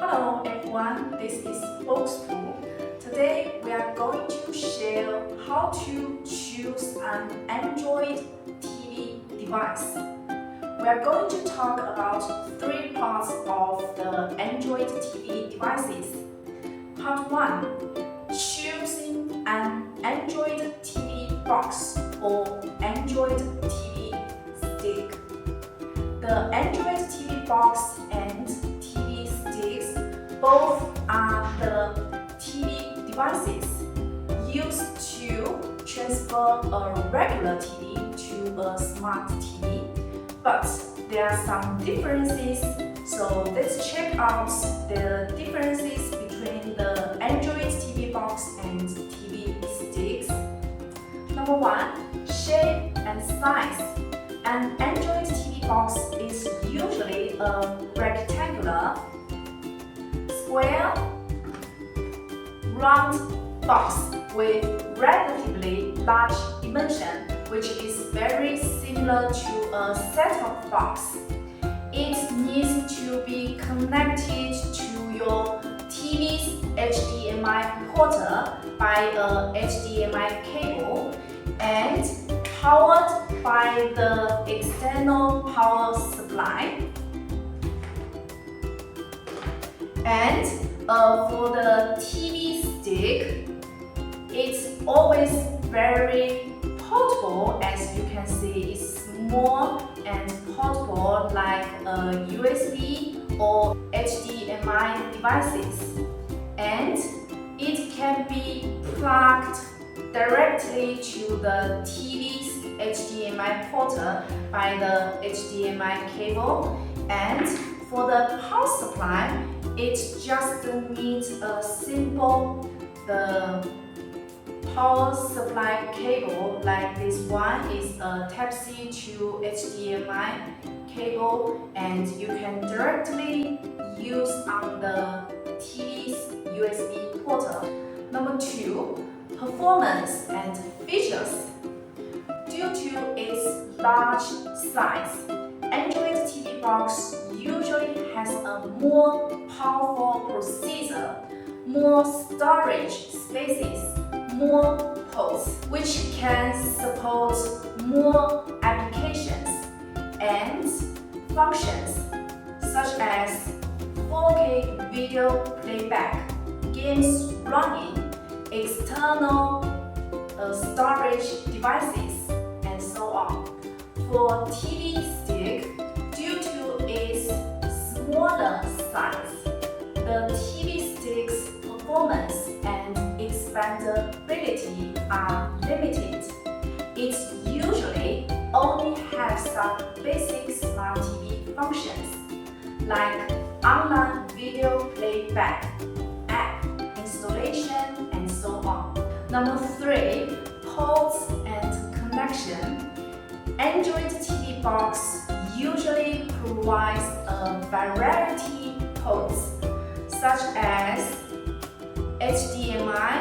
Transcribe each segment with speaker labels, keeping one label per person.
Speaker 1: Hello everyone, this is BOXPUT. Today we are going to share how to choose an Android TV device. We are going to talk about three parts of the Android TV devices. Part 1. Choosing an Android TV box or Android TV stick. The Android TV box and TV sticks both are the TV devices used to transfer a regular TV to a smart TV, but there are some differences, so let's check out the differences between the Android TV box and TV sticks. Number 1. Shape and size. An Android TV box is usually a rectangular, square, round box with relatively large dimension, which is very similar to a set-top box. It needs to be connected to your TV's HDMI porter by a HDMI cable and powered by the external power supply. And for the TV stick, it's always very portable. As you can see, it's small and portable like USB or HDMI devices. And it can be plugged directly to the TV's HDMI porter by the HDMI cable. And for the power supply, it just needs a simple power supply cable, like this one is a Type-C to HDMI cable, and you can directly use on the TV's USB porter. Number 2. Performance and features. Due to its large size, Android TV box usually has a more powerful processor, more storage spaces, more ports, which can support more applications and functions such as 4K video playback, games running, external storage devices, and so on. For TV stick, due to its smaller size, the TV stick's performance and expandability are limited. It usually only has some basic smart TV functions like online video playback, app installation, and so on. Number 3. Ports and connection. Android TV box usually provides a variety of ports such as HDMI,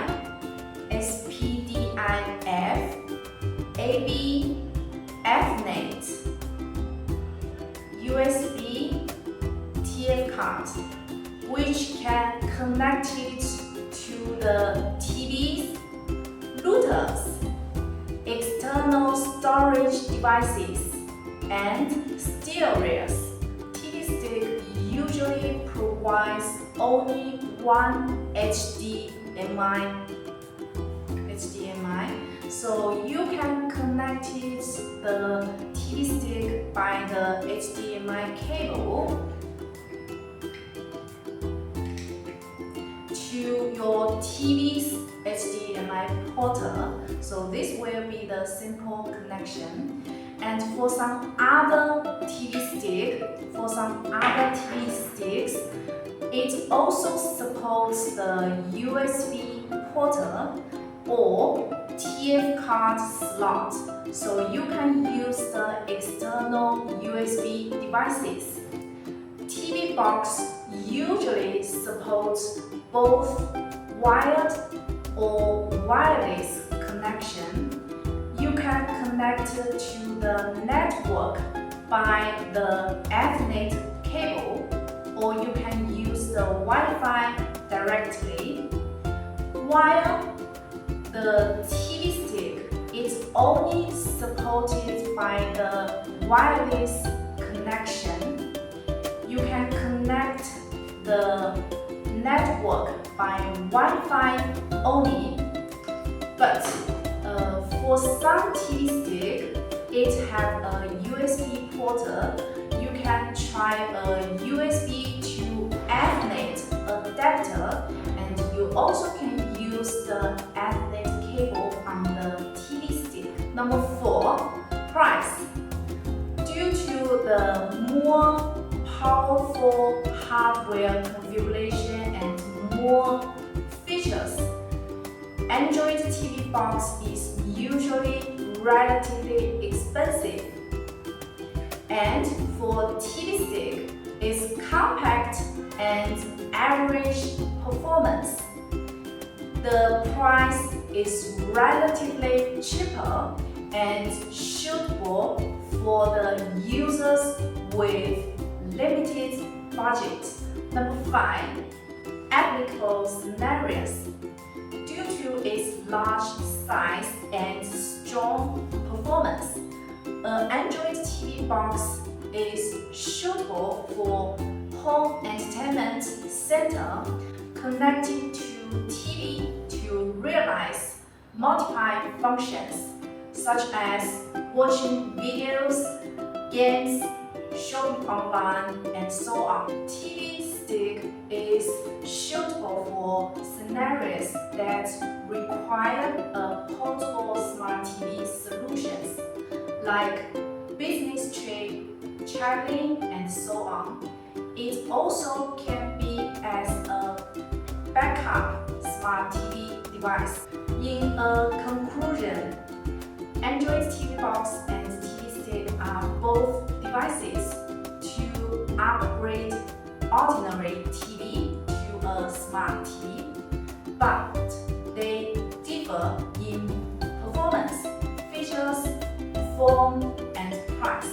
Speaker 1: SPDIF, AB, Ethernet, USB, TF card, which can connect it to the TV's routers, external storage devices, and stereos. TV stick usually provides only one HDMI, so you can connect the TV stick by the HDMI cable to your TV's HDMI porter. So this will be the simple connection. And for some other TV sticks, it also supports the USB porter or TF card slot, so you can use the external USB devices. TV box usually supports both wired or wireless connection. You can connect to the network by the Ethernet cable, or you can use the Wi-Fi directly, while the TV stick is only supported by the wireless connection. You can connect the network by Wi-Fi only, but for some TV stick, it has a USB port. You can try a USB to Ethernet adapter, and you also can use the Ethernet cable on the TV stick. Number 4, price. Due to the more powerful hardware configuration and more features, Android TV box is usually relatively expensive, and for TV stick is compact and average performance. The price is relatively cheaper and suitable for the users with limited budget. Number 5, applicable scenarios. Due to its large size and strong performance, an Android TV box is suitable for home entertainment center connecting to TV to realize multiple functions such as watching videos, games, shopping online, and so on. TV stick is suitable for scenarios that require a portable smart TV solutions like business trip, traveling, and so on. It also can be as a backup smart TV device. In a conclusion, Android TV box and TV stick are both devices to upgrade ordinary TV to a smart TV, but they differ in performance, features, form, and price.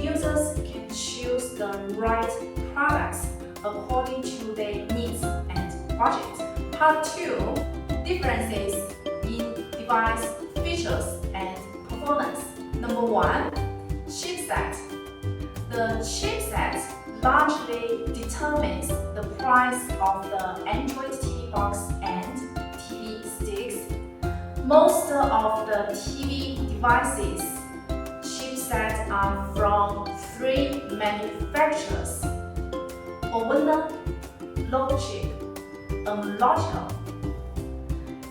Speaker 1: Users can choose the right products according to their needs and budget. Part 2, differences in device features and performance. Number 1, chipset. The chipset largely determines the price of the Android TV box and TV sticks. Most of the TV devices chipsets are from 3 manufacturers: Owner, Logitech, and Logical.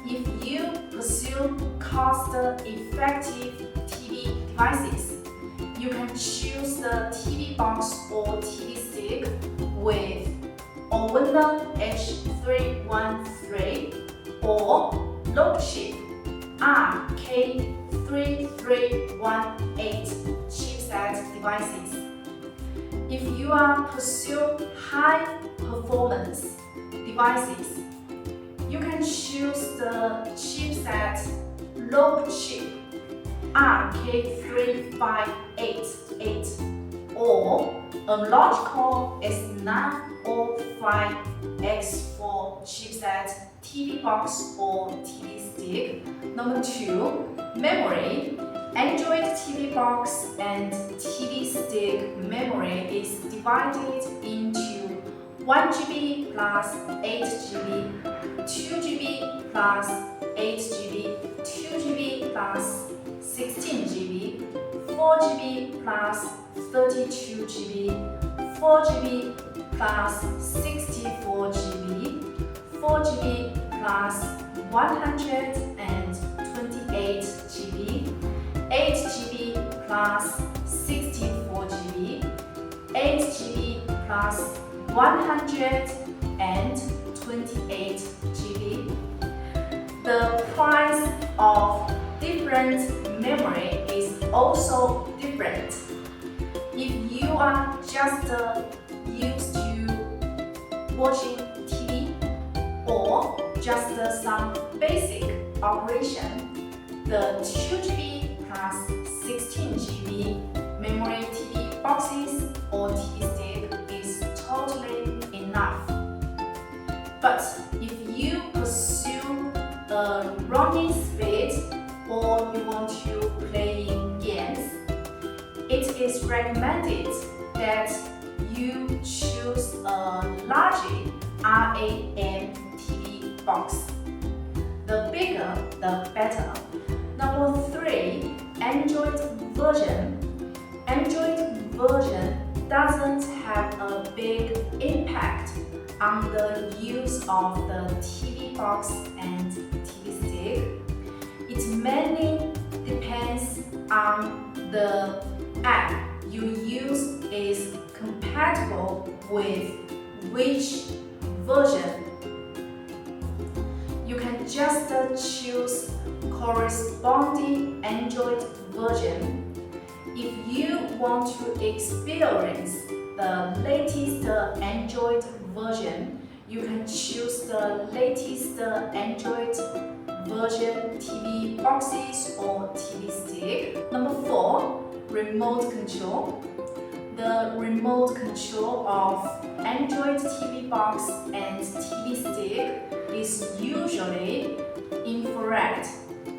Speaker 1: If you pursue cost-effective TV devices, you can choose the TV box or TV stick with Owner H313 or Logitech RK3318 chipset devices. If you are pursuing high performance devices, you can choose the chipset Logitech RK3588 or a Logical S905X4 chipset TV box or TV stick. Number 2, memory. Android TV box and TV stick memory is divided into 1GB plus 8GB, 2GB plus 8GB, 2GB plus 16GB, 4GB plus 32GB, 4GB plus 64GB, 4GB plus 128GB, 8GB plus 64GB, 8GB plus 128GB. The price of different memory is also different. If you are just used to watching TV or just some basic operation, the 2GB plus 16GB memory TV boxes or TV stick is totally enough. recommended that you choose a large RAM TV box. The bigger, the better. Number 3, Android version. Android version doesn't have a big impact on the use of the TV box and TV stick. It mainly depends on the app you use is compatible with which version. You can just choose corresponding Android version. If you want to experience the latest Android version, you can choose the latest Android version TV boxes or TV stick. Number 4, remote control. The remote control of Android TV box and TV stick is usually infrared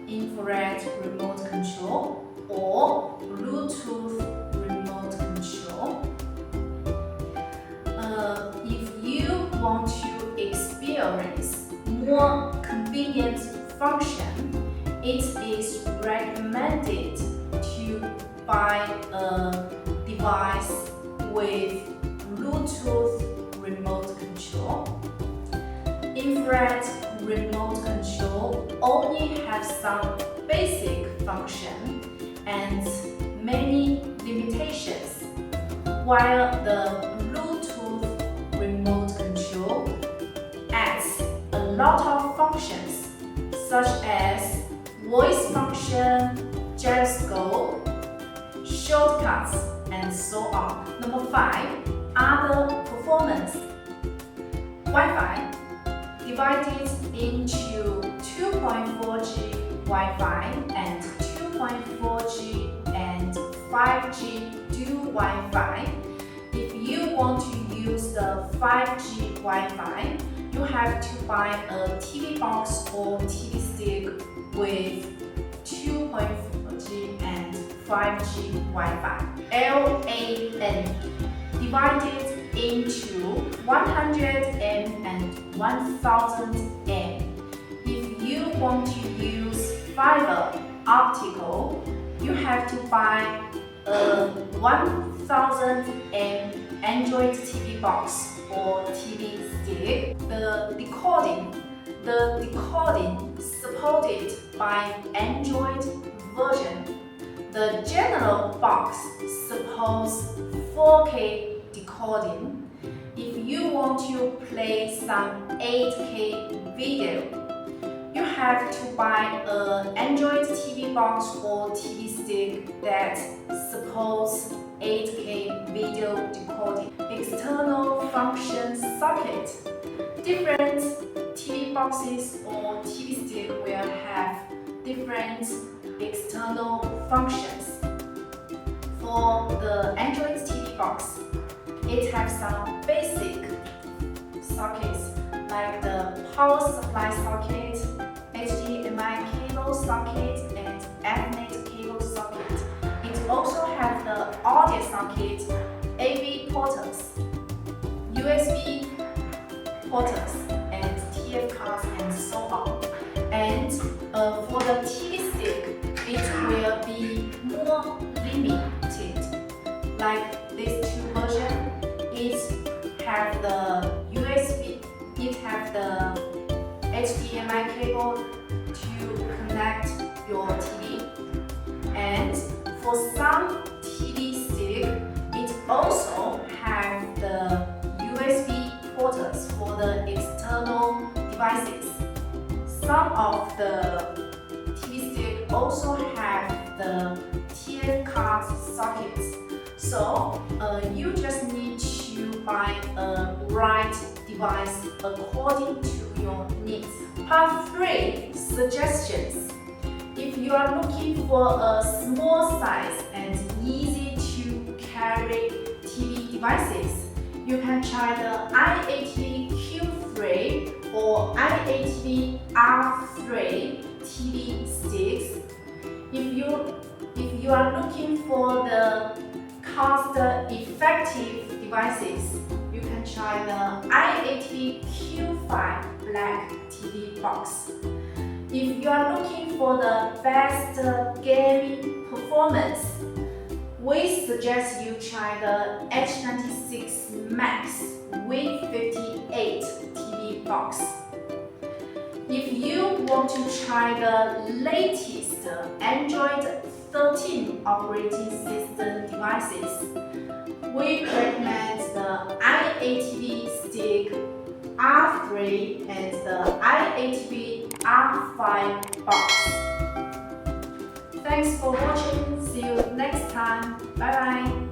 Speaker 1: remote control or Bluetooth remote control. If you want to experience more convenient function, it is recommended to buy a device with Bluetooth remote control. Infrared remote control only has some basic function and many limitations, while the Bluetooth remote control adds a lot of functions such as voice function, gyroscope, shortcuts, and so on. Number 5, other performance. Wi-Fi divided into 2.4G Wi-Fi and 2.4G and 5G dual Wi-Fi. If you want to use the 5G Wi-Fi, you have to buy a TV box or TV stick with 2.4G and 5G Wi-Fi. LAN divided into 100M and 1000M. If you want to use fiber optical, you have to buy a 1000M Android TV box or TV stick. The decoding supported by Android version. The general box supports 4K decoding. If you want to play some 8K video, you have to buy an Android TV box or TV stick that supports 8K video decoding. External function socket. Different TV boxes or TV stick will have different external functions. For the Android TV box, it has some basic sockets like the power supply socket, HDMI cable socket, and Ethernet cable socket. It also has the audio socket, AV ports, USB ports, and TF cards, and so on. And for the TV stick, it will be more limited. Like these two versions, it have the USB, it have the HDMI cable to connect your TV. And for some TV stick, it also have the USB ports for the external devices. Some of the TV stick also have the TF card sockets. So you just need to buy a right device according to your needs. Part 3, suggestions. If you are looking for a small size and easy to carry TV devices, you can try the iATV Q3 or iATV R3 TV sticks. If you are looking for the cost-effective devices, you can try the IATV Q5 Black TV box. If you are looking for the best gaming performance, we suggest you try the H96 Max with 58 TV box. If you want to try the latest Android 13 operating system devices, we recommend the IATV Stick R3 and the IATV R5 box. Thanks for watching. See you next time. Bye bye.